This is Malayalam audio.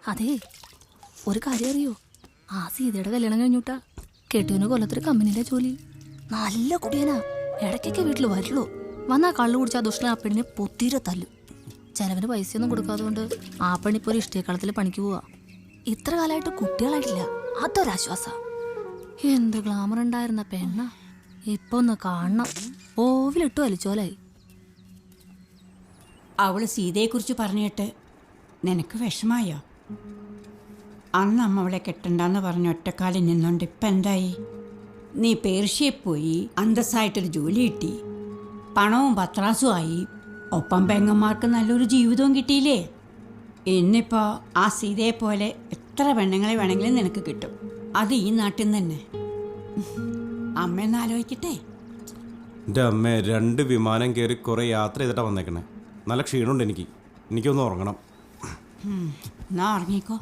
അതെ, ഒരു കാര്യം അറിയോ? ആ സീതയുടെ കല്യാണം കഴിഞ്ഞൂട്ടാ. കെട്ടിയവന് കൊല്ലത്തൊരു കമ്പനിയിലെ ജോലി. നല്ല കുടിയനാ. ഇടയ്ക്കൊക്കെ വീട്ടിൽ വരുള്ളൂ. വന്നാ കള്ളു കുടിച്ച ആ ദുഷ്ടൻ ആ പെണ്ണിനെ പൊത്തീരെ തല്ലും. ചെലവിന് പൈസയൊന്നും കൊടുക്കാതെ കൊണ്ട് ആ പെണ്ണിപ്പോ ഒരു ഇഷ്ടിയക്കളത്തിൽ പണിക്ക് പോവാ. ഇത്ര കാലമായിട്ട് കുട്ടികളായിട്ടില്ല. അതൊരാശ്വാസ. എന്ത് ഗ്ലാമർ ഉണ്ടായിരുന്ന പെണ്ണ. ഇപ്പൊ ഒന്ന് കാണണം. ഓവിലിട്ടു വലിച്ചോലായി. അവള് സീതയെക്കുറിച്ച് പറഞ്ഞിട്ട് നിനക്ക് വിഷമായോ? അന്ന് അമ്മ അവളെ കെട്ടണ്ടെന്ന് പറഞ്ഞ ഒറ്റക്കാലിൽ നിന്നുകൊണ്ട് ഇപ്പം എന്തായി? നീ പേർഷ്യയിൽ പോയി അന്തസ്സായിട്ടൊരു ജോലി കിട്ടി, പണവും പത്രാസും ആയി, ഒപ്പം പെങ്ങന്മാർക്ക് നല്ലൊരു ജീവിതവും കിട്ടിയില്ലേ? ഇന്നിപ്പോൾ ആ സീതയെ പോലെ എത്ര പെണ്ണുങ്ങളെ വേണമെങ്കിലും നിനക്ക് കിട്ടും. അത് ഈ നാട്ടിൽ നിന്ന് തന്നെ. അമ്മയെന്ന് ആലോചിക്കട്ടെ. എൻ്റെ അമ്മ 2 വിമാനം കയറി കുറേ യാത്ര ചെയ്തിട്ടാണ് വന്നേക്കണേ. നല്ല ക്ഷീണമുണ്ട് എനിക്കൊന്ന് ഉറങ്ങണം. എന്നാ ഉറങ്ങിക്കോ.